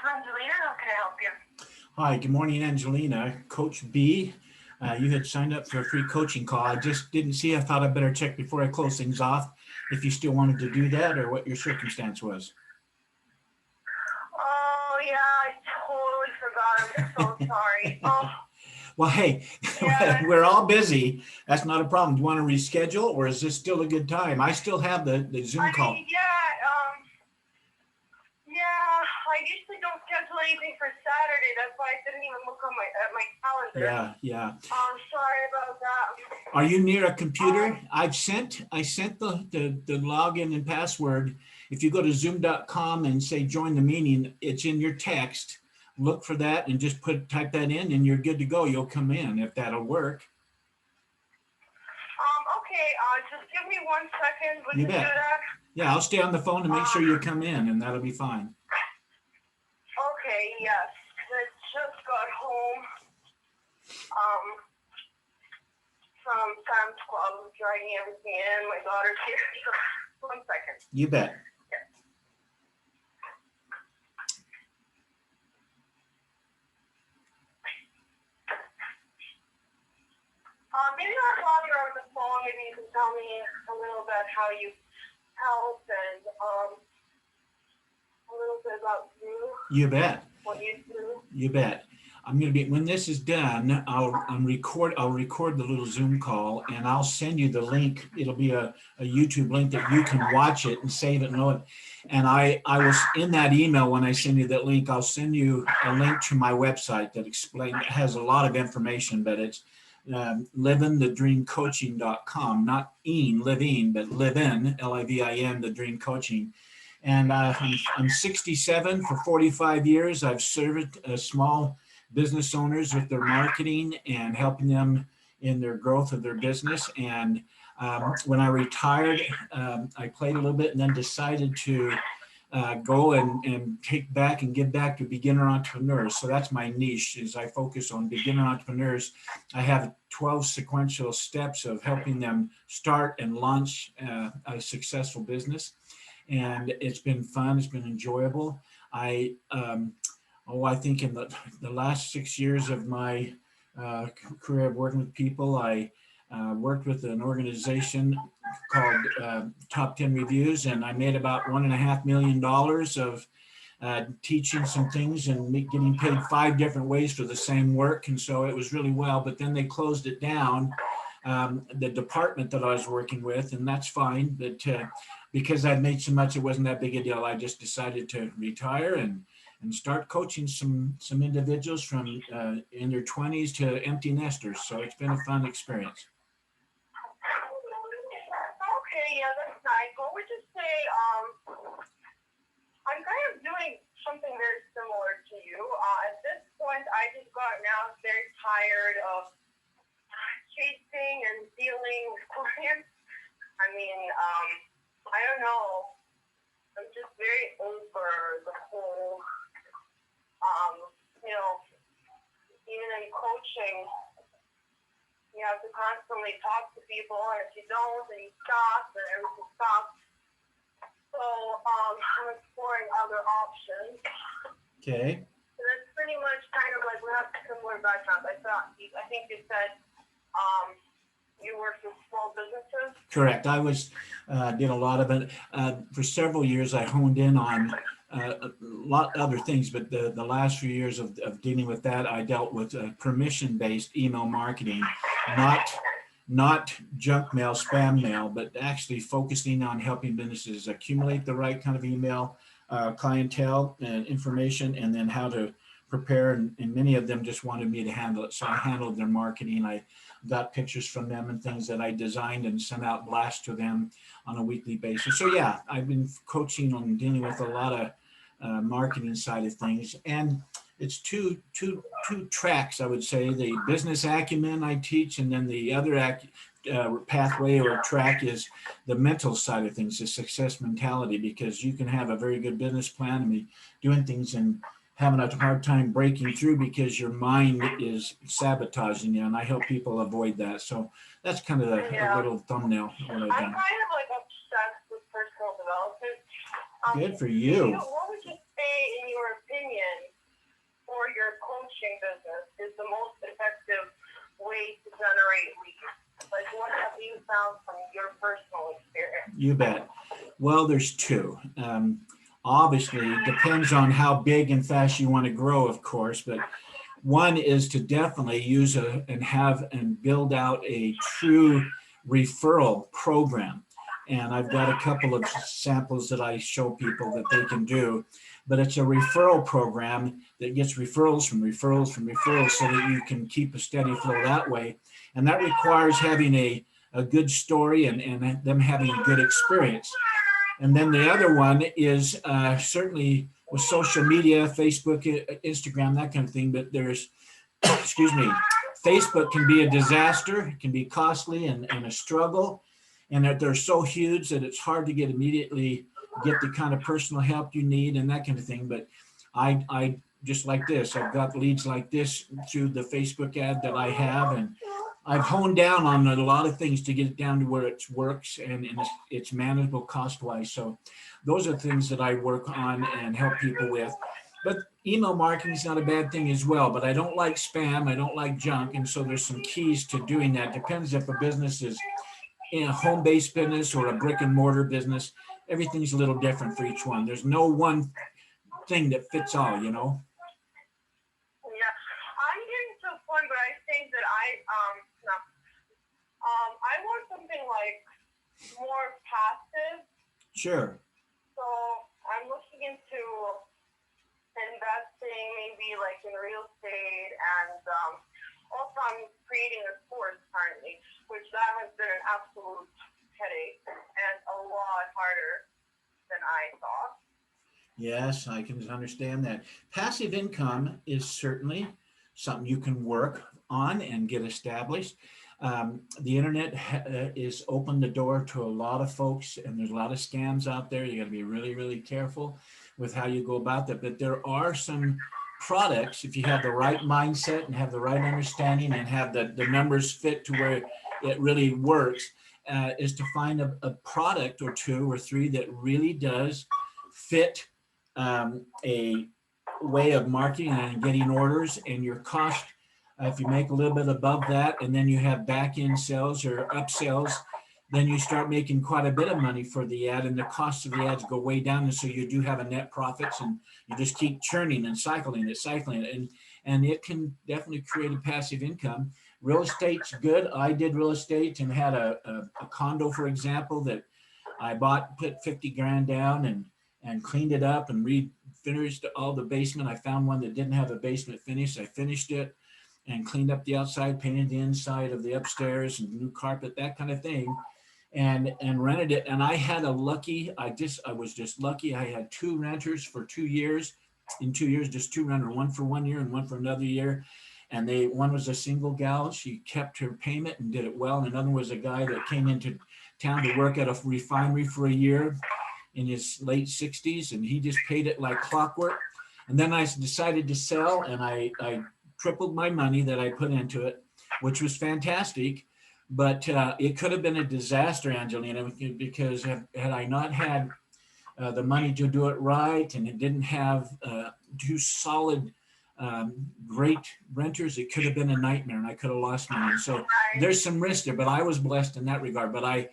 Angelina, how can I help you? Hi, good morning, Angelina. Coach B, you had signed up for a free coaching call. I just didn't see. I thought I'd better check before I close things off if you still wanted to do that or what your circumstance was. Oh, yeah, I totally forgot. I'm just so sorry. Oh, Well, hey, yeah. we're all busy. That's not a problem. Do you want to reschedule or is this still a good time? I still have the Zoom call. I usually don't schedule anything for Saturday. That's why I didn't even look on my calendar. Yeah. Sorry about that. Are you near a computer? I sent the login and password. If you go to zoom.com and say join the meeting, it's in your text. Look for that and just type that in and you're good to go. You'll come in if that'll work. Okay, just give me 1 second. We You can do bet. that. Yeah, I'll stay on the phone to make sure you come in and that'll be fine. Okay, yes. I just got home from Sam's Club, dragging everything in. My daughter's here. So 1 second. You bet. Maybe not while you're on the phone, maybe you can tell me a little bit how you help and a little bit about you. You bet. What you do. You bet. I'm gonna be when this is done. I'll record the little Zoom call and I'll send you the link. It'll be a YouTube link that you can watch it and save it and know it. And I was in that email when I send you that link. I'll send you a link to my website that has a lot of information, but it's liveinthedreamcoaching.com, not living, but livin, Livin, the dream coaching. And I'm 67. For 45 years, I've served small business owners with their marketing and helping them in their growth of their business. And when I retired, I played a little bit and then decided to go and take back and give back to beginner entrepreneurs. So that's my niche, is I focus on beginner entrepreneurs. I have 12 sequential steps of helping them start and launch a successful business. And it's been fun. It's been enjoyable. I think in the last 6 years of my career of working with people, I worked with an organization called Top 10 Reviews, and I made about $1.5 million of teaching some things and getting paid 5 different ways for the same work. And so it was really well, but then they closed it down, the department that I was working with, and that's fine. But because I'd made so much, it wasn't that big a deal. I just decided to retire and start coaching some individuals from in their 20s to empty nesters. So it's been a fun experience. Okay, yeah, that's nice. What would you say? I'm kind of doing something very similar to you. At this point, I just got now very tired of chasing and dealing with clients. I mean, I don't know. I'm just very over the whole, even in coaching, you have to constantly talk to people, and if you don't, then you stop, and everything stops. So I'm exploring other options. Okay. So that's pretty much kind of like we have similar backgrounds. I think you said you worked with small businesses. Correct. I did a lot of it. For several years, I honed in on a lot of other things, but the last few years of dealing with that, I dealt with permission-based email marketing, not junk mail, spam mail, but actually focusing on helping businesses accumulate the right kind of email, clientele and information, and then how to prepare. And many of them just wanted me to handle it. So I handled their marketing. I got pictures from them and things that I designed and sent out blasts to them on a weekly basis. So yeah, I've been coaching on dealing with a lot of marketing side of things. And it's two tracks, I would say. The business acumen I teach, and then the other pathway or track is the mental side of things, the success mentality, because you can have a very good business plan and be doing things and having a hard time breaking through because your mind is sabotaging you, and I help people avoid that. So that's kind of a little thumbnail of what I've done. I'm kind of like obsessed with personal development. Good for you. What would you say, in your opinion, is the most effective way to generate leads? Like, what have you found from your personal experience? You bet. Well, there's two. Obviously, it depends on how big and fast you want to grow, of course, but one is to definitely use and have and build out a true referral program. And I've got a couple of samples that I show people that they can do, but it's a referral program that gets referrals from referrals from referrals so that you can keep a steady flow that way. And that requires having a good story and them having a good experience. And then the other one is certainly with social media, Facebook, Instagram, that kind of thing. But there's, excuse me, Facebook can be a disaster, it can be costly and a struggle. And they're so huge that it's hard to get the kind of personal help you need and that kind of thing. But I just like this, I've got leads like this through the Facebook ad that I have, and I've honed down on a lot of things to get it down to where it works and it's manageable cost-wise. So those are things that I work on and help people with. But email marketing is not a bad thing as well, but I don't like spam, I don't like junk, and so there's some keys to doing that. Depends if a business is in a home-based business or a brick and mortar business. Everything's a little different for each one. There's no one thing that fits all, you know? Yeah, I'm getting to a point where I think that I want something like more passive. Sure. So I'm looking into investing maybe like in real estate, and also I'm creating a course currently, which that has been an absolute headache and a lot harder than I thought. Yes, I can understand that. Passive income is certainly something you can work on and get established. The internet is opened the door to a lot of folks, and there's a lot of scams out there. You got to be really, really careful with how you go about that. But there are some products, if you have the right mindset and have the right understanding and have the numbers fit to where it really works, is to find a product or two or three that really does fit a way of marketing and getting orders, and your cost, if you make a little bit above that and then you have back end sales or upsells, then you start making quite a bit of money for the ad, and the cost of the ads go way down, and so you do have a net profits, and you just keep churning and cycling it, and it can definitely create a passive income. Real estate's good. I did real estate and had a condo, for example, that I bought, put 50 grand down and cleaned it up and finished all the basement. I found one that didn't have a basement finished. I finished it and cleaned up the outside, painted the inside of the upstairs and new carpet, that kind of thing, and rented it. And I had I was just lucky. I had two renters for 2 years. In 2 years, just two renters, one for 1 year and one for another year. And one was a single gal. She kept her payment and did it well. And another was a guy that came into town to work at a refinery for a year in his late 60s, and he just paid it like clockwork. And then I decided to sell, and I tripled my money that I put into it, which was fantastic. But it could have been a disaster, Angelina, because had I not had the money to do it right, and it didn't have two solid, great renters, it could have been a nightmare, and I could have lost money. So there's some risk there, but I was blessed in that regard. But I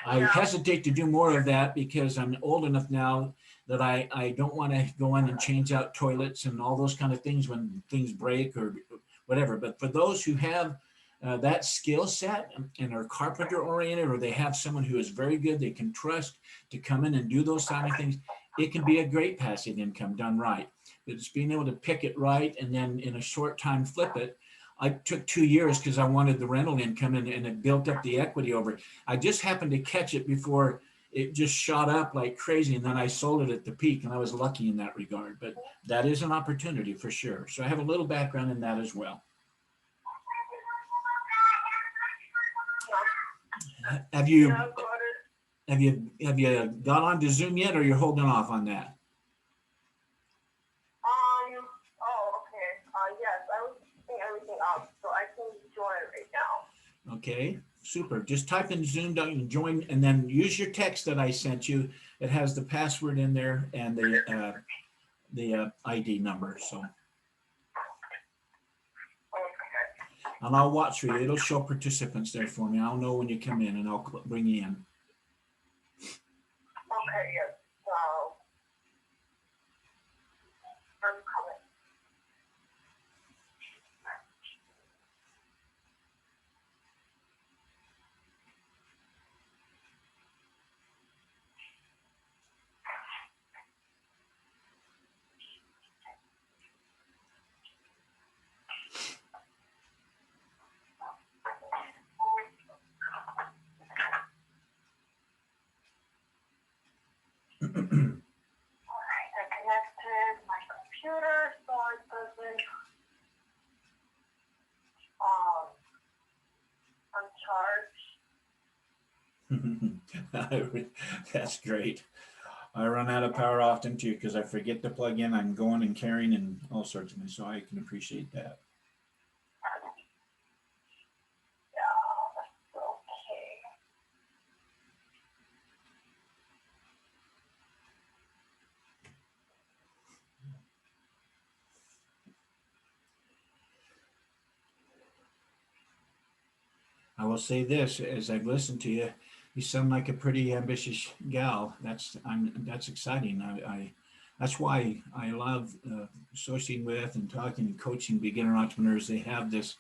hesitate to do more of that because I'm old enough now that I don't want to go in and change out toilets and all those kind of things when things break or whatever. But for those who have that skill set and are carpenter oriented, or they have someone who is very good, they can trust to come in and do those kind of things, it can be a great passive income done right. But it's being able to pick it right and then in a short time flip it. I took 2 years because I wanted the rental income, and it built up the equity over it. I just happened to catch it before it just shot up like crazy, and then I sold it at the peak, and I was lucky in that regard. But that is an opportunity for sure. So I have a little background in that as well. Have you got on to Zoom yet, or you're holding off on that? Yes, I was picking everything up, so I can join right now. Okay, super. Just type in Zoom and join, and then use your text that I sent you. It has the password in there and the ID number. So. Okay. and I'll watch for you. It'll show participants there for me. I'll know when you come in, and I'll bring you in. Okay, yes. So, I'm coming. Alright, I connected my computer so it doesn't uncharge. That's great. I run out of power often too because I forget to plug in. I'm going and carrying and all sorts of things, so I can appreciate that. Yeah, that's okay. I will say this, as I've listened to you, you sound like a pretty ambitious gal. That's exciting. That's why I love associating with and talking and coaching beginner entrepreneurs. They have this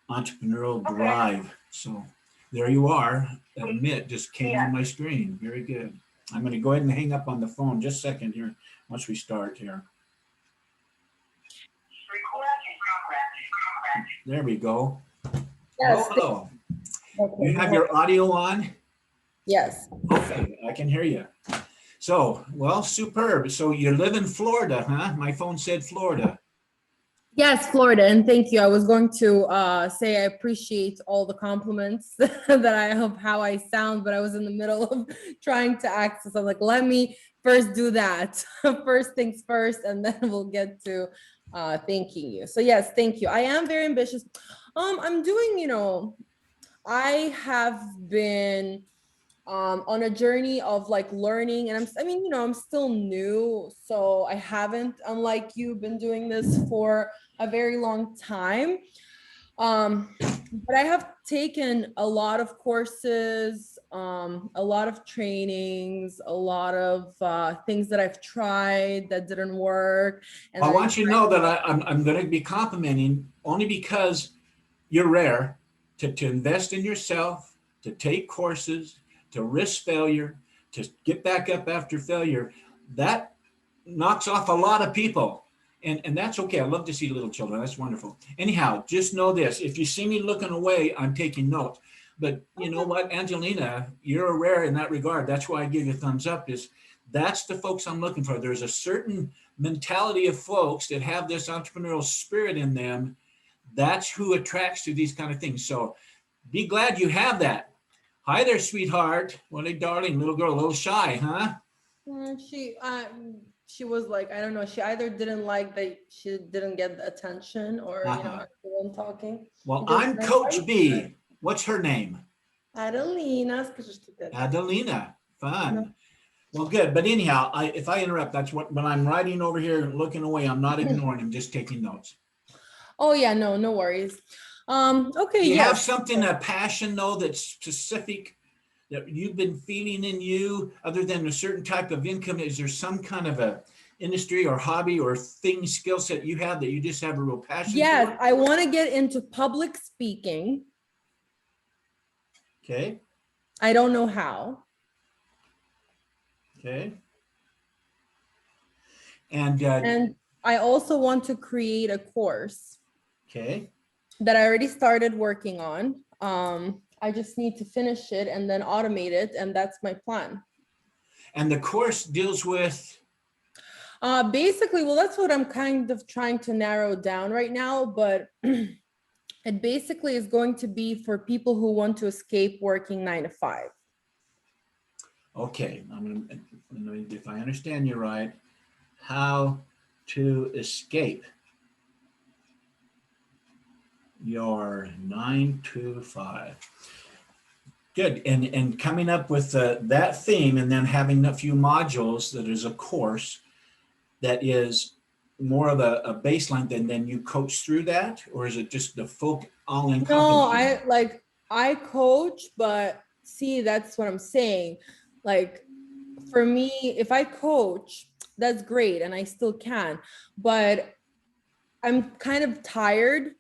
entrepreneurial Okay. drive. So there you are. Admit just came Yeah. on my screen. Very good. I'm going to go ahead and hang up on the phone just a second here once we start here. There we go. Yes. Hello. Okay. You have your audio on? Yes. Okay, I can hear you. So, well, superb. So you live in Florida, huh? My phone said Florida. Yes, Florida, and thank you. I was going to say I appreciate all the compliments that I of how I sound, but I was in the middle of trying to access. I'm like, let me first do that. First things first, and then we'll get to thanking you. So yes, thank you. I am very ambitious. I'm doing, I have been on a journey of like learning, and I'm still new, so I haven't, unlike you, been doing this for a very long time. But I have taken a lot of courses, a lot of trainings, a lot of things that I've tried that didn't work. And I want you to know that I'm going to be complimenting only because you're rare to invest in yourself, to take courses, to risk failure, to get back up after failure. That knocks off a lot of people. And that's okay. I love to see little children. That's wonderful. Anyhow, just know this. If you see me looking away, I'm taking notes. But you know what, Angelina, you're a rare in that regard. That's why I give you a thumbs up. That's the folks I'm looking for. There's a certain mentality of folks that have this entrepreneurial spirit in them. That's who attracts to these kind of things. So be glad you have that. Hi there, sweetheart. What a darling little girl, a little shy, huh? She was like, I don't know, she either didn't like that she didn't get the attention, or everyone talking. Well, I'm Coach B. What's her name? Adelina. Adelina. Fun. Well, good. But anyhow, if I interrupt, that's when I'm writing over here and looking away, I'm not ignoring, I'm just taking notes. Oh yeah, no worries. Okay. You have something, a passion though, that's specific that you've been feeling in you, other than a certain type of income? Is there some kind of a industry or hobby or thing, skill set you have that you just have a real passion Yes, for? I want to get into public speaking. Okay. I don't know how. Okay. And I also want to create a course. Okay. That I already started working on. I just need to finish it and then automate it, and that's my plan. And the course deals with? Basically, well, that's what I'm kind of trying to narrow down right now, but it basically is going to be for people who want to escape working 9 to 5. Okay, if I understand you right, how to escape your 9 to 5. Good. And coming up with that theme, and then having a few modules that is a course that is more of a baseline, then you coach through that, or is it just the full all No, encompassing? I coach, but see, that's what I'm saying. Like for me, if I coach, that's great and I still can, but I'm kind of tired.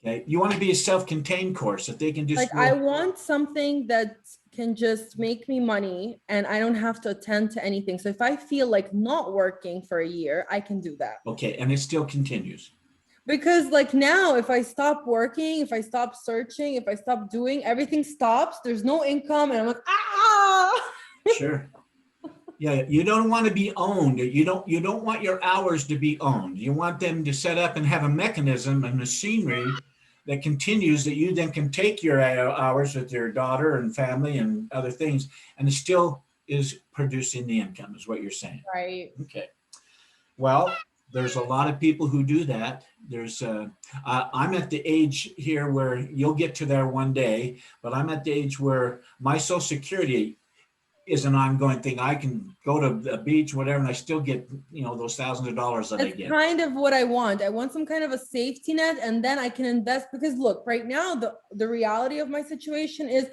Okay, you want to be a self-contained course that they can Like just I roll. want something that can just make me money and I don't have to attend to anything. So if I feel like not working for a year, I can do that. Okay, and it still continues. Because like now, if I stop working, if I stop searching, if I stop doing, everything stops. There's no income, and I'm like, ah. Sure. Yeah, you don't want to be owned. You don't want your hours to be owned. You want them to set up and have a mechanism and machinery that continues, that you then can take your hours with your daughter and family and other things, and it still is producing the income, is what you're saying. Right. Okay. Well, there's a lot of people who do that. I'm at the age here where you'll get to there one day, but I'm at the age where my Social Security is an ongoing thing. I can go to the beach, whatever, and I still get, those thousands of dollars that I That's get. kind of what I want. I want some kind of a safety net, and then I can invest. Because look, right now, the reality of my situation is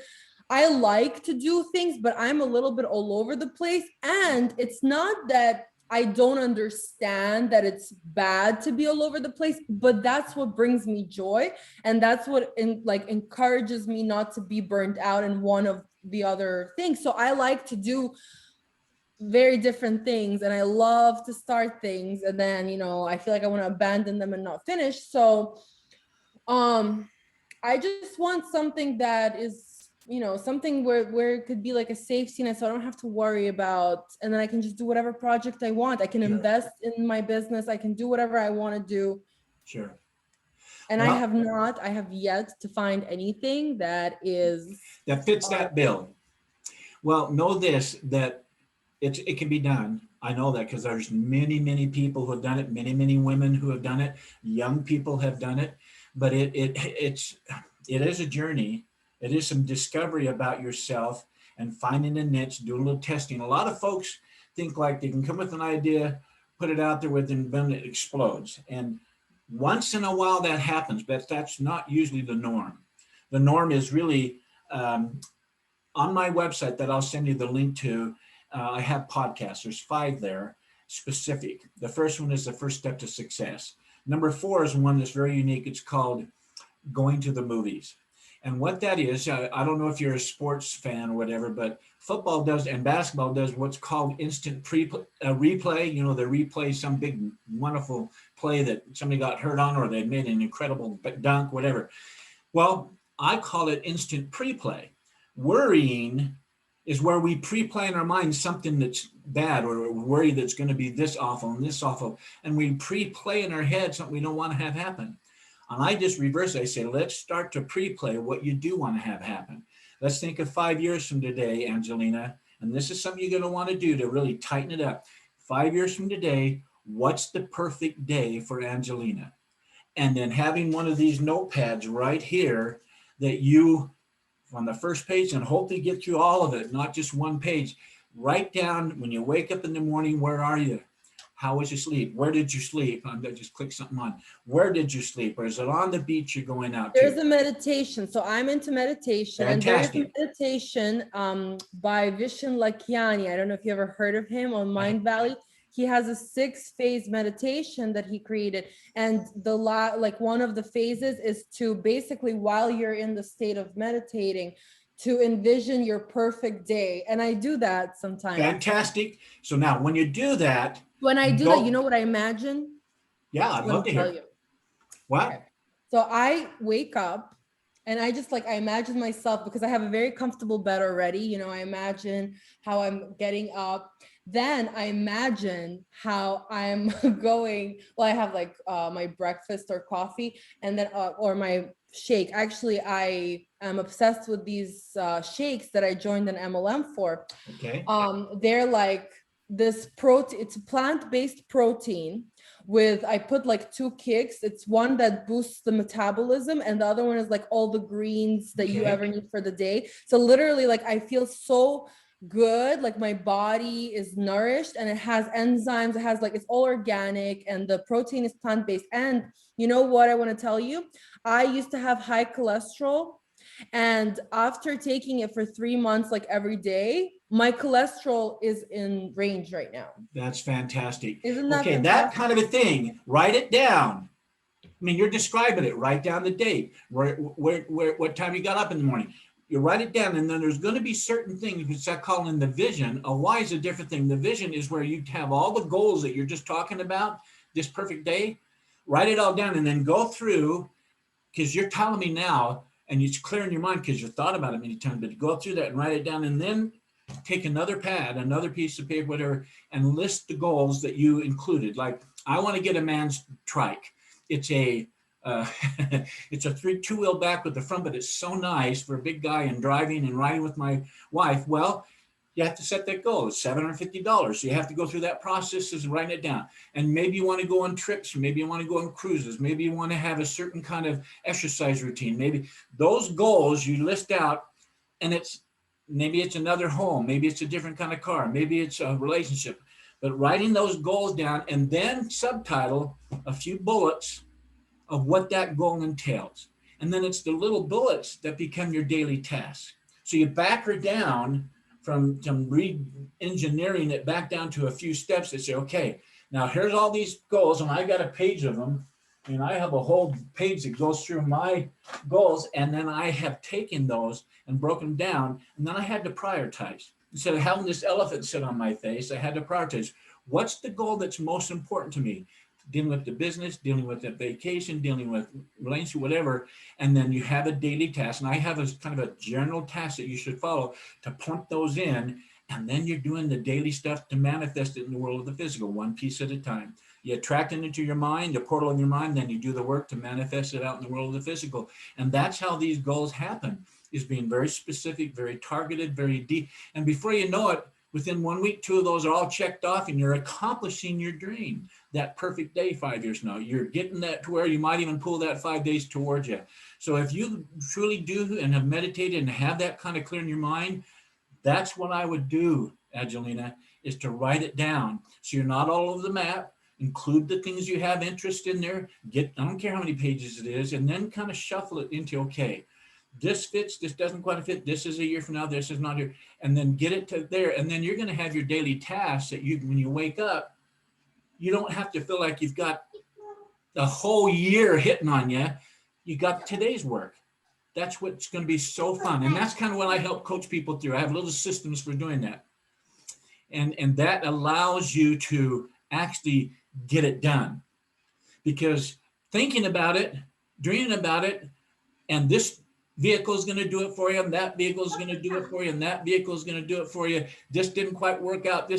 I like to do things, but I'm a little bit all over the place. And it's not that I don't understand that it's bad to be all over the place, but that's what brings me joy. And that's what encourages me not to be burnt out in one of the other things. So I like to do very different things, and I love to start things, and then I feel like I want to abandon them and not finish. So I just want something that is something where it could be like a safety net, so I don't have to worry about, and then I can just do whatever project I want. I can Sure. invest in my business, I can do whatever I want to do. Sure. And Well, I have yet to find anything that is that fits that bill. Well, know this, that it can be done. I know that because there's many, many people who have done it, many, many women who have done it, young people have done it, but it is a journey. It is some discovery about yourself and finding a niche, doing a little testing. A lot of folks think like they can come with an idea, put it out there with, and then it explodes. And once in a while that happens, but that's not usually the norm. The norm is really on my website that I'll send you the link to. I have podcasts. There's 5 there specific. The first one is the first step to success. Number 4 is one that's very unique. It's called going to the movies. And what that is, I don't know if you're a sports fan or whatever, but football does and basketball does what's called instant replay. They replay some big, wonderful play that somebody got hurt on, or they made an incredible dunk, whatever. Well, I call it instant pre-play. Worrying is where we pre-play in our mind something that's bad, or worry that's going to be this awful and this awful. And we pre-play in our head something we don't want to have happen. And I just reverse it. I say, let's start to pre-play what you do want to have happen. Let's think of 5 years from today, Angelina. And this is something you're going to want to do to really tighten it up. 5 years from today, what's the perfect day for Angelina? And then having one of these notepads right here that you, on the first page, and hopefully get through all of it, not just one page. Write down when you wake up in the morning, where are you? How was your sleep? Where did you sleep? I'm going to just click something on. Where did you sleep? Or is it on the beach you're going out to? There's a meditation. So I'm into meditation. Fantastic. And there is a meditation by Vishen Lakiani. I don't know if you ever heard of him on Mind Valley. He has a 6-phase meditation that he created. And one of the phases is to basically, while you're in the state of meditating, to envision your perfect day. And I do that sometimes. Fantastic. So now when you do that. When I do that, you know what I imagine? Yeah, I'd love to hear. You. What? Okay. So I wake up and I just I imagine myself, because I have a very comfortable bed already. I imagine how I'm getting up. Then I imagine how I'm going. Well, I have my breakfast or coffee, and then or my shake. Actually, I am obsessed with these shakes that I joined an MLM for. Okay. They're like this protein. It's a plant-based protein with, I put 2 kicks. It's one that boosts the metabolism, and the other one is all the greens that you ever need for the day. So literally, I feel so good, like my body is nourished and it has enzymes, it has like, it's all organic and the protein is plant-based. And you know what I want to tell you, I used to have high cholesterol, and after taking it for 3 months, like every day, my cholesterol is in range right now. That's fantastic. Isn't that Okay, that fantastic? kind of a thing, write it down. I mean, you're describing it. Write down the date, what time you got up in the morning. You write it down, and then there's going to be certain things which I call in the vision. A why is a different thing. The vision is where you have all the goals that you're just talking about, this perfect day. Write it all down, and then go through, because you're telling me now, and it's clear in your mind because you've thought about it many times, but go through that and write it down, and then take another pad, another piece of paper, whatever, and list the goals that you included. Like, I want to get a man's trike. It's a it's a two-wheel back with the front, but it's so nice for a big guy and driving and riding with my wife. Well, you have to set that goal. It's $750. So you have to go through that process of writing it down. And maybe you want to go on trips. Maybe you want to go on cruises. Maybe you want to have a certain kind of exercise routine. Maybe those goals you list out, and maybe it's another home. Maybe it's a different kind of car. Maybe it's a relationship. But writing those goals down and then subtitle a few bullets of what that goal entails. And then it's the little bullets that become your daily tasks. So you back her down from re-engineering it back down to a few steps that say, okay, now here's all these goals, and I got a page of them, and I have a whole page that goes through my goals, and then I have taken those and broken them down, and then I had to prioritize. Instead of having this elephant sit on my face, I had to prioritize. What's the goal that's most important to me? Dealing with the business, dealing with the vacation, dealing with relationship, whatever. And then you have a daily task. And I have a kind of a general task that you should follow to plump those in. And then you're doing the daily stuff to manifest it in the world of the physical, one piece at a time. You attract it into your mind, the portal in your mind, then you do the work to manifest it out in the world of the physical. And that's how these goals happen, is being very specific, very targeted, very deep. And before you know it, within 1 week, 2 of those are all checked off, and you're accomplishing your dream. That perfect day 5 years from now, you're getting that to where you might even pull that 5 days towards you. So if you truly do and have meditated and have that kind of clear in your mind, that's what I would do, Angelina, is to write it down. So you're not all over the map. Include the things you have interest in there. I don't care how many pages it is, and then kind of shuffle it into, okay, this fits, this doesn't quite fit, this is a year from now, this is not here, and then get it to there. And then you're going to have your daily tasks that when you wake up, you don't have to feel like you've got the whole year hitting on you. You got today's work. That's what's going to be so fun. And that's kind of what I help coach people through. I have little systems for doing that. And that allows you to actually get it done. Because thinking about it, dreaming about it, and this vehicle is going to do it for you, and that vehicle is going to do it for you, and that vehicle is going to do it for you. This didn't quite work out.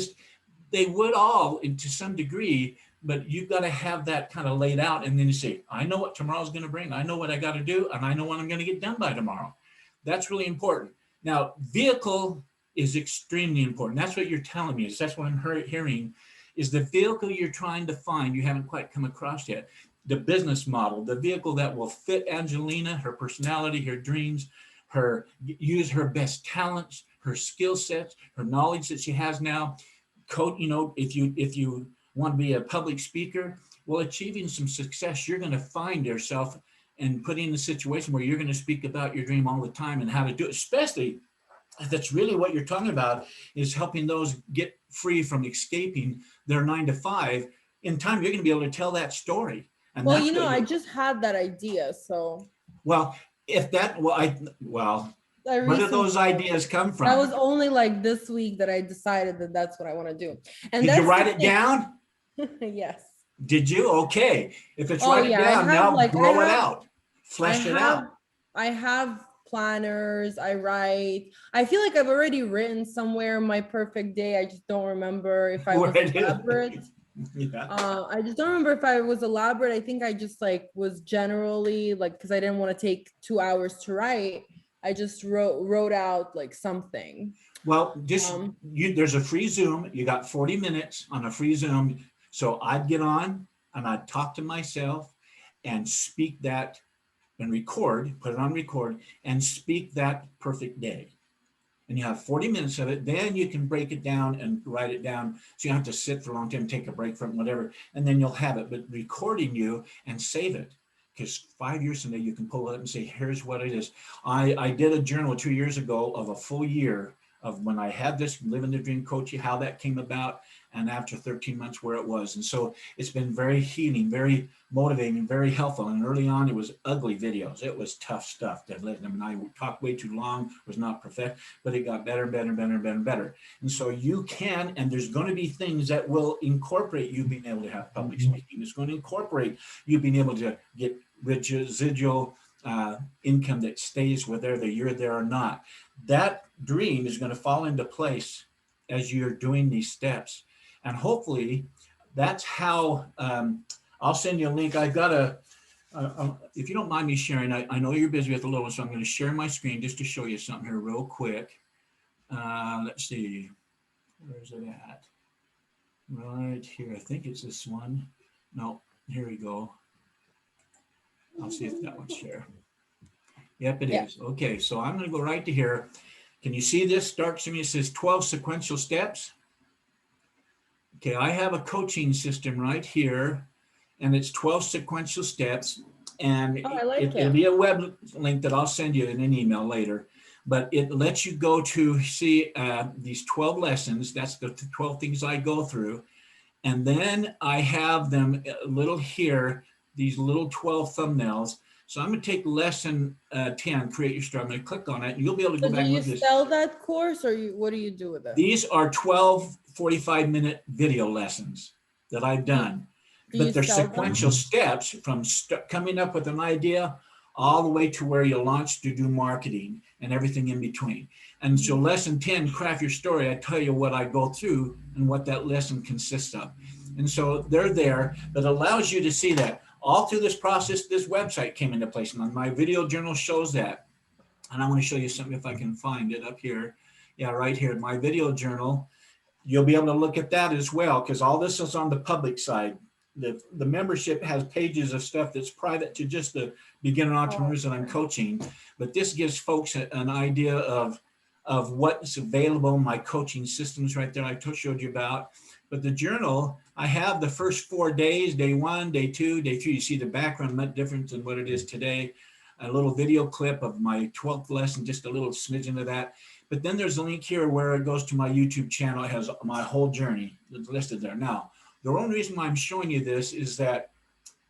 They would all, to some degree, but you've got to have that kind of laid out. And then you say, I know what tomorrow's going to bring. I know what I got to do, and I know what I'm going to get done by tomorrow. That's really important. Now, vehicle is extremely important. That's what you're telling me. That's what I'm hearing, is the vehicle you're trying to find, you haven't quite come across yet. The business model, the vehicle that will fit Angelina, her personality, her dreams, use her best talents, her skill sets, her knowledge that she has now. If you want to be a public speaker, well, achieving some success, you're going to find yourself and put in a situation where you're going to speak about your dream all the time and how to do it, especially if that's really what you're talking about, is helping those get free from escaping their 9 to 5. In time, you're going to be able to tell that story. And well, I just had that idea, so. Well, where did those ideas come from? That was only like this week that I decided that that's what I want to do. And did you write it down? Yes. Did you? Okay. If it's write it down, now grow it out. Flesh it out. I have planners. I write. I feel like I've already written somewhere my perfect day. I just don't remember if I was elaborate. Yeah. I just don't remember if I was elaborate. I think I just was generally because I didn't want to take 2 hours to write. I just wrote out something. Well, there's a free Zoom. You got 40 minutes on a free Zoom. So I'd get on and I'd talk to myself and speak that and put it on record and speak that perfect day. and you have 40 minutes of it, then you can break it down and write it down. So you don't have to sit for a long time, take a break from it, whatever, and then you'll have it. But recording you and save it, because 5 years from now you can pull it up and say, here's what it is. I did a journal 2 years ago of a full year of when I had this Living the Dream coaching, how that came about, and after 13 months where it was. And so it's been very healing, very motivating, very helpful. And early on, it was ugly videos. It was tough stuff. I mean, I talked way too long, was not perfect, but it got better and better and better and better and better. And so you can, and there's going to be things that will incorporate you being able to have public speaking. It's going to incorporate you being able to get residual income that stays whether you're there or not. That dream is going to fall into place as you're doing these steps. And hopefully that's how, I'll send you a link. I've got if you don't mind me sharing, I know you're busy with the little, so I'm going to share my screen just to show you something here real quick. Let's see, where's it at? Right here, I think it's this one. No, here we go. I'll see if that one's share. Yep, it is. Okay, so I'm going to go right to here. Can you see this? Starts to me, it says 12 sequential steps. Okay, I have a coaching system right here, and it's 12 sequential steps. And it'll be a web link that I'll send you in an email later. But it lets you go to see these 12 lessons. That's the 12 things I go through. And then I have them little here, these little 12 thumbnails. So I'm going to take lesson 10, create your story. I'm going to click on it, and you'll be able to go back and look at this. Do you sell that course, or what do you do with it? These are 12 45-minute video lessons that I've done. But they're sequential steps from coming up with an idea all the way to where you launch to do marketing and everything in between. And so lesson 10, craft your story, I tell you what I go through and what that lesson consists of. And so they're there, but it allows you to see that. All through this process, this website came into place. And my video journal shows that. And I want to show you something if I can find it up here. Yeah, right here, my video journal. You'll be able to look at that as well, because all this is on the public side. The membership has pages of stuff that's private to just the beginner entrepreneurs that I'm coaching. But this gives folks an idea of what's available in my coaching systems right there I showed you about. But the journal, I have the first 4 days, day 1, day 2, day 3. You see the background much different than what it is today. A little video clip of my 12th lesson, just a little smidgen of that. But then there's a link here where it goes to my YouTube channel. It has my whole journey listed there. Now, the only reason why I'm showing you this is that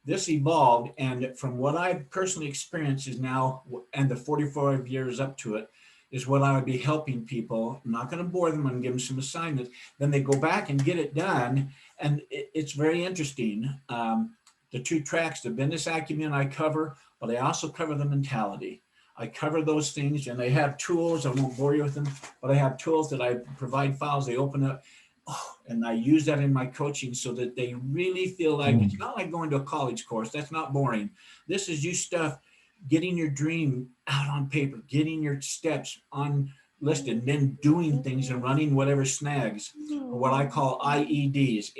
this evolved, and from what I've personally experienced is now, and the 44 years up to it, is what I would be helping people. I'm not going to bore them. I'm going to give them some assignments. Then they go back and get it done. And it's very interesting. The 2 tracks, the business acumen I cover, but I also cover the mentality. I cover those things, and they have tools. I won't bore you with them, but I have tools that I provide files. They open up, and I use that in my coaching so that they really feel like it's not like going to a college course. That's not boring. This is you stuff, getting your dream out on paper, getting your steps on listed, and then doing things and running whatever snags, or what I call IEDs,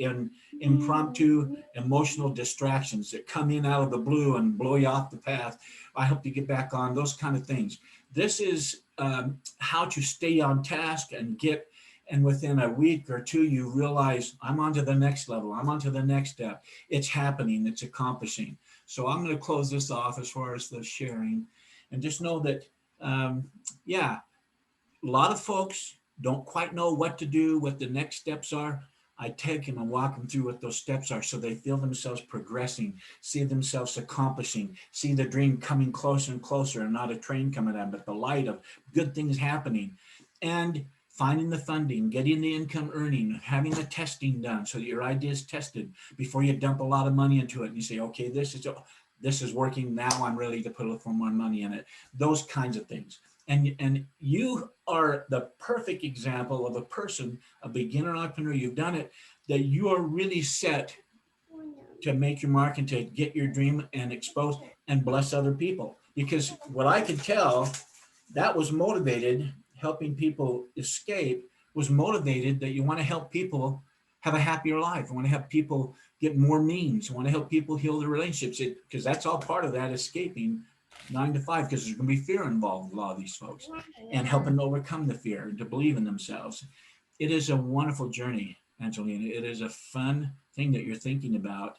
impromptu emotional distractions that come in out of the blue and blow you off the path. I hope you get back on those kind of things. This is how to stay on task and and within a week or 2, you realize I'm on to the next level. I'm on to the next step. It's happening, it's accomplishing. So I'm going to close this off as far as the sharing, and just know that, a lot of folks don't quite know what to do, what the next steps are. I take them and walk them through what those steps are so they feel themselves progressing, see themselves accomplishing, see the dream coming closer and closer, and not a train coming at them, but the light of good things happening. And finding the funding, getting the income earning, having the testing done so that your idea is tested before you dump a lot of money into it. And you say, okay, this is working. Now I'm ready to put a little more money in it. Those kinds of things. And you are the perfect example of a person, a beginner entrepreneur. You've done it, that you are really set to make your mark and to get your dream and expose and bless other people. Because what I could tell, that was motivated, helping people escape, was motivated that you want to help people have a happier life. You want to help people get more means. You want to help people heal their relationships, because that's all part of that escaping 9 to 5, because there's going to be fear involved with a lot of these folks, and helping them overcome the fear and to believe in themselves. It is a wonderful journey, Angelina. It is a fun thing that you're thinking about.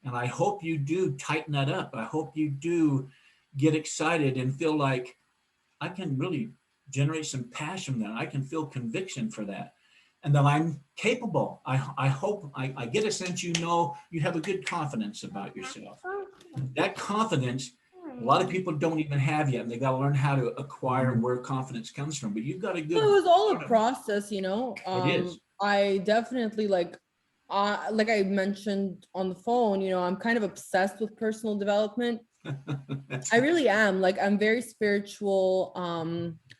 And I hope you do tighten that up. I hope you do get excited and feel like I can really generate some passion there. I can feel conviction for that. And that I'm capable. I hope I get a sense you have a good confidence about yourself. That confidence, a lot of people don't even have yet. And they got to learn how to acquire where confidence comes from. But you've got a good. It was all a process, you know. It is. I definitely like I mentioned on the phone, you know, I'm kind of obsessed with personal development. I really am. Like, I'm very spiritual.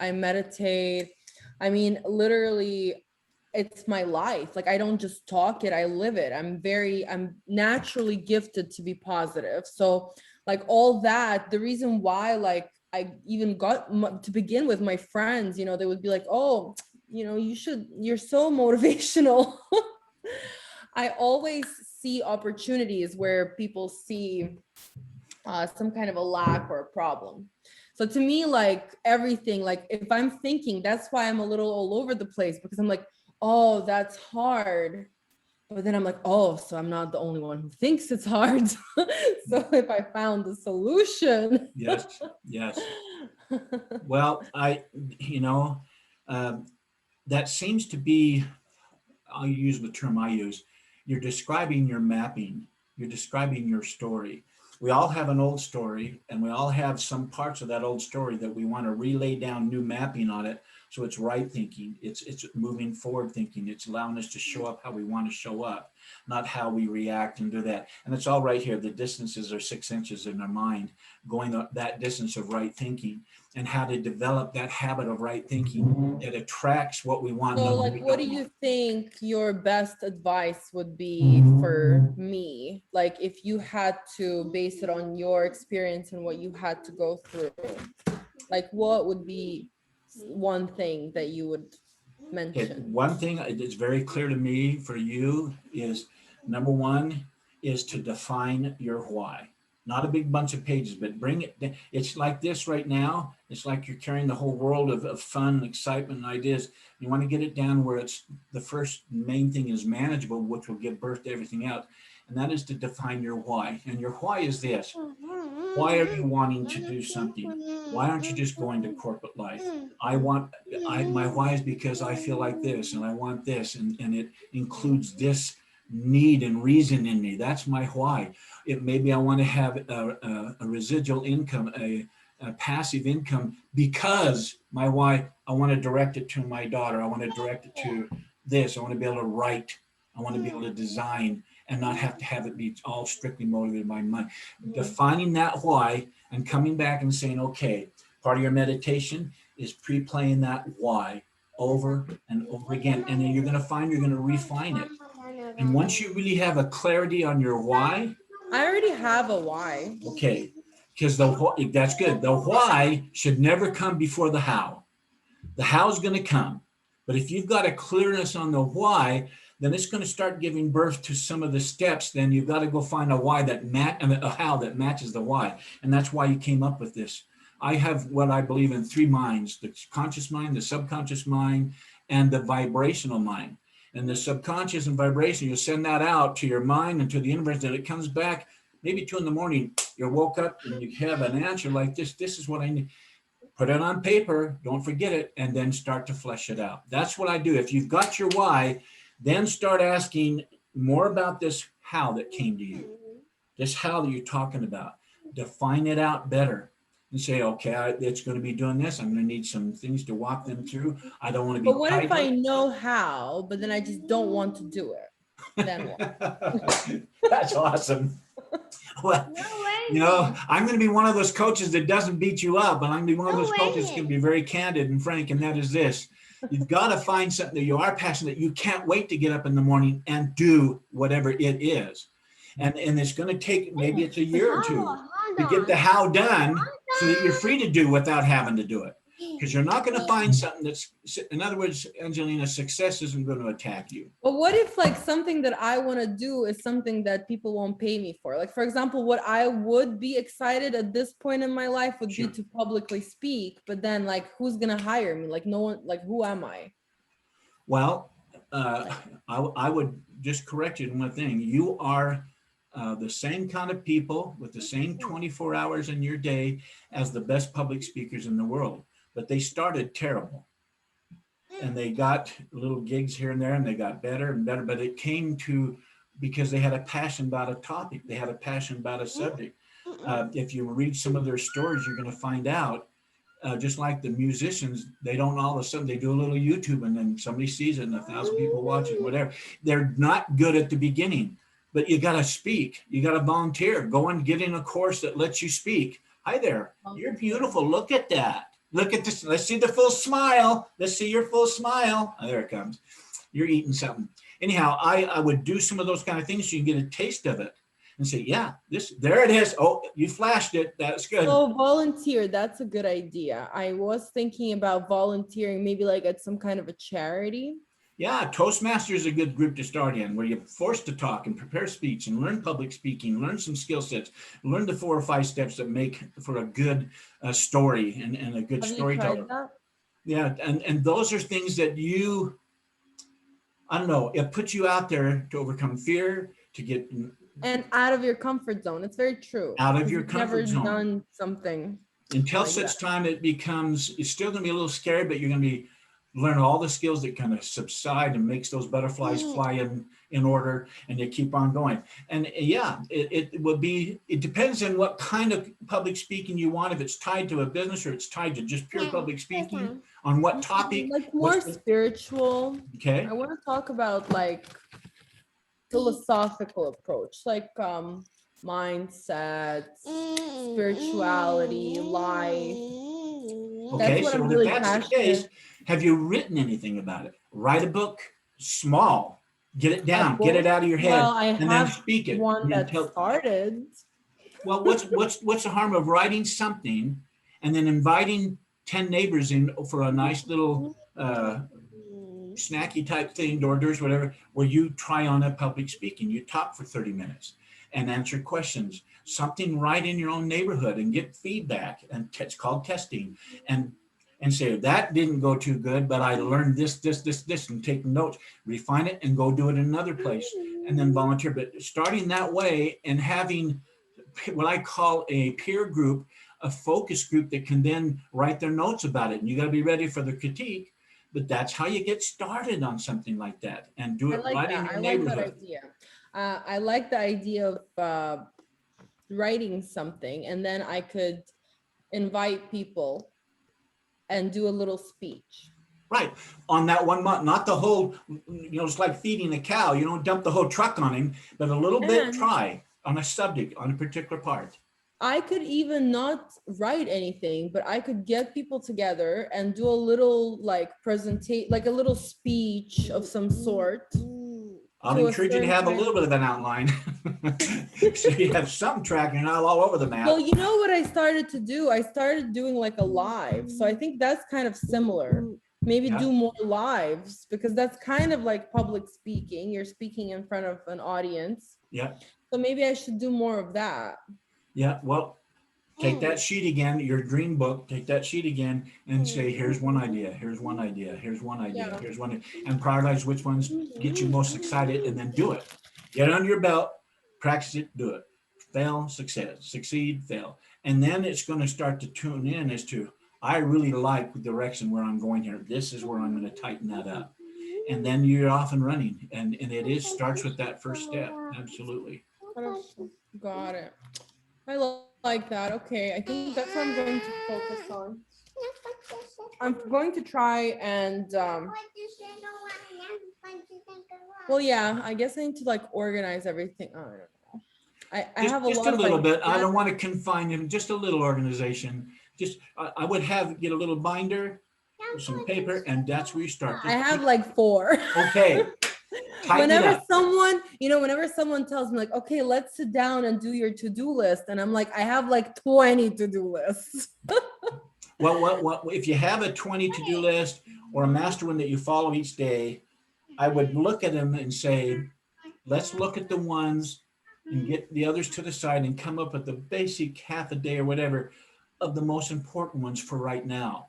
I meditate. I mean, literally, it's my life. Like, I don't just talk it, I live it. I'm naturally gifted to be positive. So like all that, the reason why, like, I even got to begin with my friends, you know, they would be like, oh, you know, you're so motivational. I always see opportunities where people see some kind of a lack or a problem. So to me, like everything, like if I'm thinking, that's why I'm a little all over the place, because I'm like, oh, that's hard. But then I'm like, oh, so I'm not the only one who thinks it's hard. So if I found the solution. Yes, yes. Well, that seems to be, I'll use the term I use, you're describing your mapping, you're describing your story. We all have an old story, and we all have some parts of that old story that we want to relay down new mapping on it. So it's right thinking, it's moving forward thinking, it's allowing us to show up how we want to show up, not how we react and do that. And it's all right here. The distances are 6 inches in our mind, going that distance of right thinking, and how to develop that habit of right thinking that attracts what we want. So like, what do you think your best advice would be for me? Like, if you had to base it on your experience and what you had to go through, like what would be one thing that you would mention? One thing that's very clear to me for you is, number one, is to define your why. Not a big bunch of pages, but bring it. It's like this right now. It's like you're carrying the whole world of fun, excitement, and ideas. You want to get it down where it's the first main thing is manageable, which will give birth to everything else. And that is to define your why. And your why is this. Why are you wanting to do something? Why aren't you just going to corporate life? My why is because I feel like this and I want this, and it includes this need and reason in me. That's my why. Maybe I want to have a residual income, a passive income, because my why, I want to direct it to my daughter. I want to direct it to this. I want to be able to write. I want to be able to design and not have to have it be all strictly motivated by money. Defining that why and coming back and saying, okay, part of your meditation is pre-playing that why over and over again. And then you're going to find you're going to refine it. And once you really have a clarity on your why. I already have a why. Okay, because that's good. The why should never come before the how. The how is going to come. But if you've got a clearness on the why, then it's going to start giving birth to some of the steps. Then you've got to go find a why a how that matches the why. And that's why you came up with this. I have what I believe in 3 minds: the conscious mind, the subconscious mind, and the vibrational mind. And the subconscious and vibration, you'll send that out to your mind and to the universe, and it comes back maybe 2 a.m. You woke up and you have an answer like this. This is what I need. Put it on paper, don't forget it, and then start to flesh it out. That's what I do. If you've got your why, then start asking more about this how that came to you. This how that you're talking about. Define it out better. And say, okay, it's going to be doing this. I'm going to need some things to walk them through. I don't want to be. But what if I know how, but then I just don't want to do it? Then what? That's awesome. Well, I'm going to be one of those coaches that doesn't beat you up, but I'm going to be one of those coaches that can be very candid and frank, and that is this. You've got to find something that you are passionate. You can't wait to get up in the morning and do whatever it is. And it's going to take, maybe it's a year or two to get the how done, so that you're free to do without having to do it. because you're not going to find something that's, in other words, Angelina, success isn't going to attack you. But what if like something that I want to do is something that people won't pay me for? Like, for example, what I would be excited at this point in my life would Sure. be to publicly speak, but then like, who's going to hire me? Like no one, like who am I? Well, I would just correct you in one thing. You are the same kind of people with the same 24 hours in your day as the best public speakers in the world, but they started terrible. And they got little gigs here and there, and they got better and better, but it came to because they had a passion about a topic. They had a passion about a subject. If you read some of their stories, you're going to find out, just like the musicians, they don't all of a sudden, they do a little YouTube and then somebody sees it and 1,000 people watch it, whatever. They're not good at the beginning, but you got to speak. You got to volunteer. Go and get in a course that lets you speak. Hi there. You're beautiful. Look at that. Look at this. Let's see the full smile. Let's see your full smile. Oh, there it comes. You're eating something. Anyhow, I would do some of those kind of things so you can get a taste of it and say, yeah, there it is. Oh, you flashed it. That's good. So volunteer, that's a good idea. I was thinking about volunteering, maybe like at some kind of a charity. Yeah, Toastmasters is a good group to start in, where you're forced to talk and prepare speech and learn public speaking, learn some skill sets, learn the 4 or 5 steps that make for a good story and a good storyteller. Yeah, and those are things that you, I don't know, it puts you out there to overcome fear, to get and out of your comfort zone. It's very true. Out of your comfort zone. Never done something until like such time it becomes, it's still going to be a little scary, but you're going to learn all the skills that kind of subside and makes those butterflies fly in order, and you keep on going. And yeah, it will be, it depends on what kind of public speaking you want, if it's tied to a business or it's tied to just pure public speaking, on what topic. Like more spiritual. Okay. I want to talk about like philosophical approach, like mindset, spirituality, life. Okay, so if that's the case, have you written anything about it? Write a book, small, get it down, get it out of your head, and then speak it. One that started. Well, what's the harm of writing something and then inviting 10 neighbors in for a nice little snacky type thing, hors d'oeuvres, whatever, where you try on a public speaking. You talk for 30 minutes and answer questions, something right in your own neighborhood, and get feedback. And it's called testing. And say, that didn't go too good, but I learned this, and take notes, refine it, and go do it in another place, and then volunteer. But starting that way and having what I call a peer group, a focus group that can then write their notes about it. And you got to be ready for the critique, but that's how you get started on something like that, and do it right in your neighborhood. Like that idea. I like the idea of writing something, and then I could invite people and do a little speech. Right. On that one month, not the whole, it's like feeding a cow. You don't dump the whole truck on him, but a little bit try on a subject, on a particular part. I could even not write anything, but I could get people together and do a little like presentation, like a little speech of some sort. I'll encourage you to have a little bit of an outline. So you have some track, you're not all over the map. Well, you know what I started to do? I started doing like a live. So I think that's kind of similar. Maybe do more lives, because that's kind of like public speaking. You're speaking in front of an audience. Yeah. So maybe I should do more of that. Yeah. Well, take that sheet again, your dream book, take that sheet again and say, here's one idea, here's one idea, here's one idea, here's one, and prioritize which ones get you most excited, and then do it. Get it under your belt, practice it, do it. Fail, success, succeed, fail. And then it's going to start to tune in as to, I really like the direction where I'm going here. This is where I'm going to tighten that up. And then you're off and running. And it starts with that first step. Absolutely. Got it. I like that. Okay, I think that's what I'm going to focus on. I'm going to try and well, yeah, I guess I need to like organize everything. I don't know. I have a lot just a little bit. I don't want to confine him. Just a little organization. Just I would get a little binder, some paper, and that's where you start. I have like 4. Okay. Whenever someone tells me like, okay, let's sit down and do your to-do list, and I'm like, I have like 20 to-do lists. What, if you have a 20 to-do list or a master one that you follow each day, I would look at them and say, let's look at the ones and get the others to the side and come up with the basic half a day or whatever of the most important ones for right now.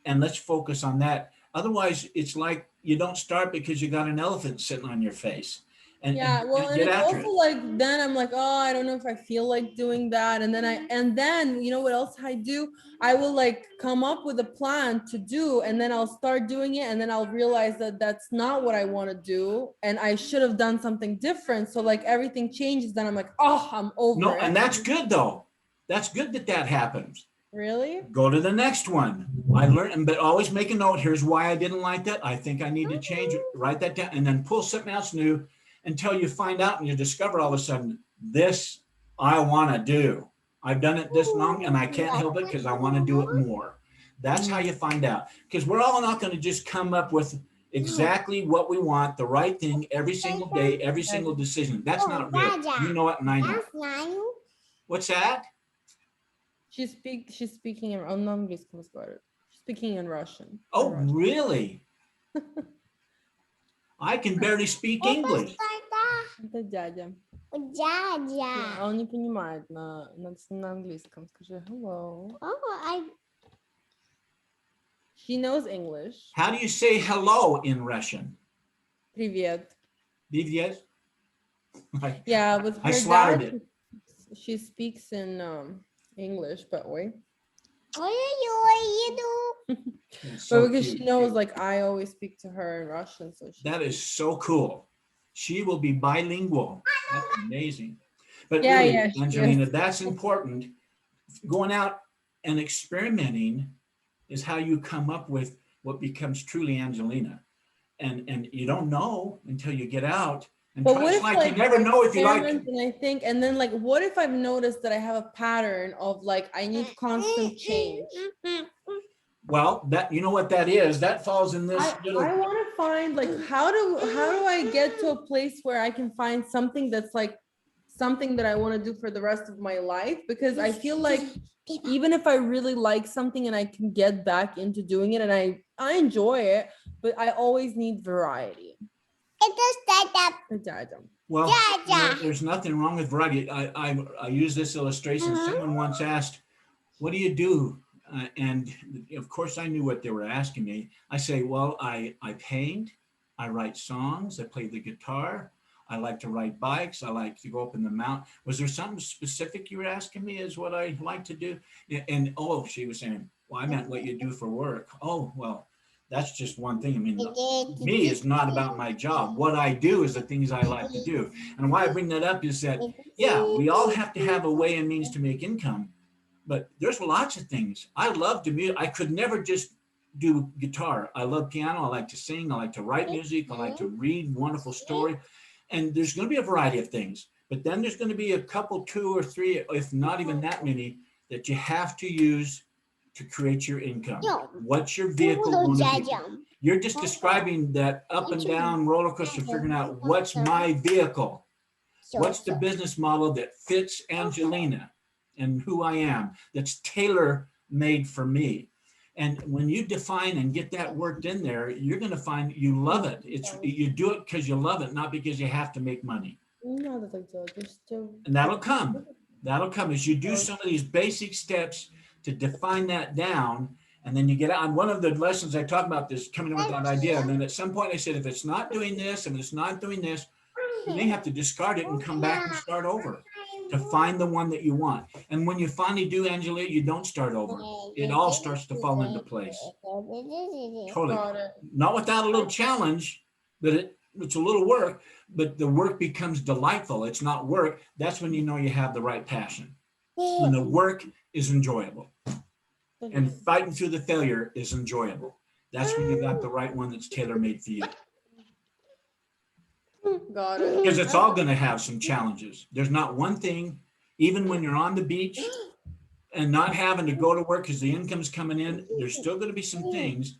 And let's focus on that. Otherwise, it's like you don't start because you got an elephant sitting on your face. And and get it's after also it. like, then I'm like, oh, I don't know if I feel like doing that. And then you know what else I do? I will like come up with a plan to do, and then I'll start doing it, and then I'll realize that that's not what I want to do, and I should have done something different. So like everything changes. Then I'm like, oh, I'm over No, it. and that's good though. That's good that happens. Really? Go to the next one. I learned, but always make a note. Here's why I didn't like that. I think I need to change it. Write that down, and then pull something else new until you find out and you discover all of a sudden, this I want to do. I've done it this long and I can't help it because I want to do it more. That's how you find out. Because we're all not going to just come up with exactly what we want, the right thing every single day, every single decision. That's not real. You know it and I know it. What's that? She's speaking in She's speaking in Russian. Oh, really? I can barely speak English. Это дядя. Дядя. А он не понимает на английском. Скажи hello. She knows English. How do you say hello in Russian? Привет. Привет. Yeah, with her I slaughtered dad, she speaks in English, but wait. So But because cute. she knows, like, I always speak to her in Russian, so she. That is so cool. She will be bilingual. That's amazing. But Yeah, really, yeah, she Angelina, is. that's important. Going out and experimenting is how you come up with what becomes truly Angelina. And you don't know until you get out. And But what it's if, like like, you never I know if you like. experiment and I think, and then like, what if I've noticed that I have a pattern of like, I need constant change? Well, that, you know what that is? That falls in this I little. want to find like, how do I get to a place where I can find something that's like something that I want to do for the rest of my life? Because I feel like even if I really like something and I can get back into doing it and I enjoy it, but I always need variety. Well, you know, there's nothing wrong with variety. I use this illustration. Someone once asked, what do you do? And of course I knew what they were asking me. I say, well, I paint, I write songs, I play the guitar, I like to ride bikes, I like to go up in the mountain. Was there something specific you were asking me is what I like to do? And oh, she was saying, well, I meant what you do for work. Oh, well, that's just one thing. I mean, me is not about my job. What I do is the things I like to do. And why I bring that up is that, yeah, we all have to have a way and means to make income. But there's lots of things. I love to music. I could never just do guitar. I love piano. I like to sing. I like to write music. I like to read wonderful story. And there's going to be a variety of things. But then there's going to be a couple, 2 or 3, if not even that many, that you have to use to create your income. What's your vehicle going to be? You're just describing that up and down roller coaster, figuring out what's my vehicle. What's the business model that fits Angelina and who I am, that's tailor-made for me. And when you define and get that worked in there, you're going to find you love it. You do it because you love it, not because you have to make money. And that'll come. That'll come as you do some of these basic steps to define that down. And then you get out. And one of the lessons I talk about this, coming up with that idea. And then at some point I said, if it's not doing this, if it's not doing this, you may have to discard it and come back and start over to find the one that you want. And when you finally do, Angela, you don't start over. It all starts to fall into place. Totally. Not without a little challenge, but it's a little work, but the work becomes delightful. It's not work. That's when you know you have the right passion. When the work is enjoyable. And fighting through the failure is enjoyable. That's when you got the right one that's tailor-made for you. Got it. Because it's all going to have some challenges. There's not one thing, even when you're on the beach and not having to go to work because the income's coming in, there's still going to be some things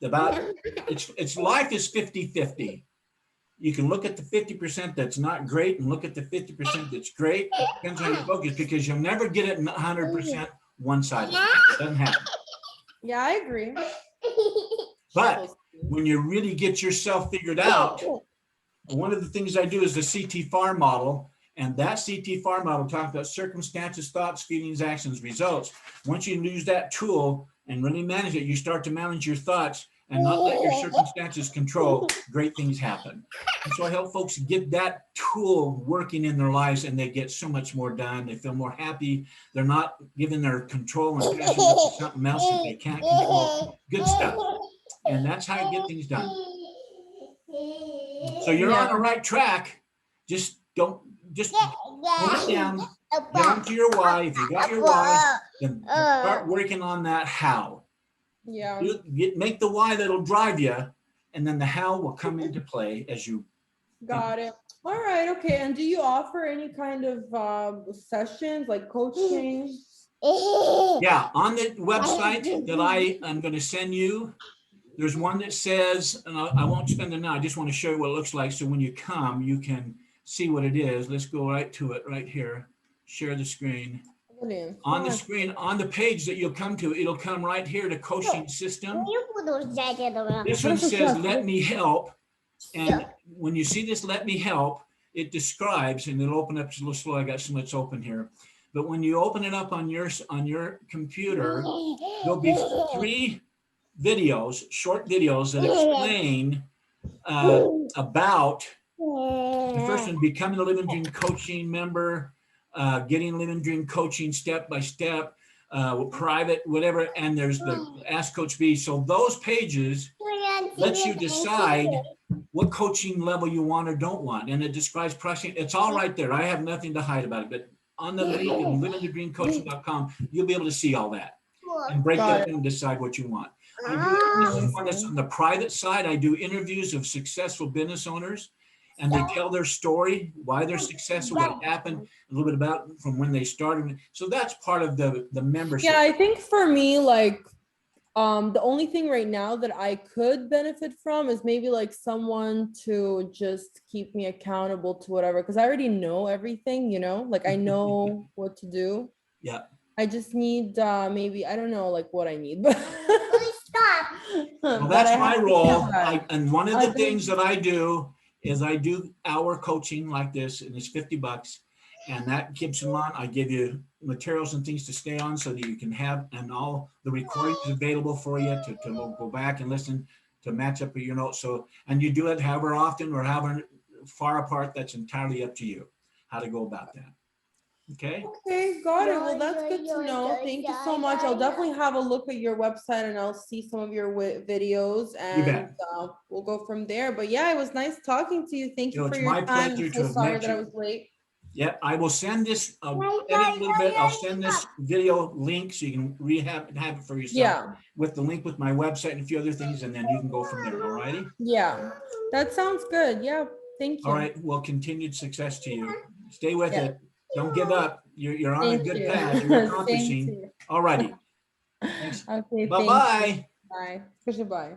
about it's life is 50-50. You can look at the 50% that's not great and look at the 50% that's great. It depends on your focus because you'll never get it 100% one-sided. It doesn't happen. Yeah, I agree. But when you really get yourself figured out, one of the things I do is the CT-FAR model, and that CT-FAR model talks about circumstances, thoughts, feelings, actions, results. Once you use that tool and really manage it, you start to manage your thoughts and not let your circumstances control, great things happen. And so I help folks get that tool working in their lives, and they get so much more done. They feel more happy. They're not giving their control and passion up to something else that they can't control. Good stuff. And that's how you get things done. So you're on the right track. Just hold it down, get onto your why. If you got your why, then start working on that how. Yeah. Make the why that'll drive you, and then the how will come into play as you. Got it. All right. Okay. And do you offer any kind of sessions like coaching? Yeah, on the website that I am going to send you, there's one that says, and I won't spend it now, I just want to show you what it looks like. So when you come, you can see what it is. Let's go right to it right here. Share the screen. Brilliant. On the screen, on the page that you'll come to, it'll come right here to coaching system. This one says, let me help. And when you see this, let me help, it describes, and it'll open up a little slow. I got so much open here. But when you open it up on your computer, there'll be 3 videos, short videos that explain about the first one, becoming a Living Dream coaching member, getting Living Dream coaching step by step, private, whatever. And there's the Ask Coach B. So those pages let you decide what coaching level you want or don't want. And it describes pricing. It's all right there. I have nothing to hide about it. But on the link in livingthedreamcoaching.com, you'll be able to see all that and break that down and decide what you want. I do one that's on the private side. I do interviews of successful business owners, and they tell their story, why they're successful, what happened, a little bit about from when they started. So that's part of the membership. Yeah, I think for me, like, the only thing right now that I could benefit from is maybe like someone to just keep me accountable to whatever, because I already know everything, you know, like I know what to do. Yeah. I just need maybe, I don't know like what I need, but well, that's my role. And one of the things that I do is I do hour coaching like this, and it's $50, and that keeps them on. I give you materials and things to stay on so that you can have, and all the recordings available for you to go back and listen to match up with your notes. So, and you do it however often or however far apart, that's entirely up to you how to go about that. Okay. Okay, got it. Well, that's good to know. Thank you so much. I'll definitely have a look at your website and I'll see some of your videos, and we'll go from there. But yeah, it was nice talking to you. Thank you for your time. I'm so sorry that I was late. Yeah, I will send this edit a little bit. I'll send this video link so you can have it for yourself. Yeah. With the link with my website and a few other things, and then you can go from there. All righty. Yeah, that sounds good. Yeah, thank you. All right. Well, continued success to you. Stay with it. Don't give up. You're on a good path. You're accomplishing. All righty. Okay. Bye-bye. Bye. Goodbye.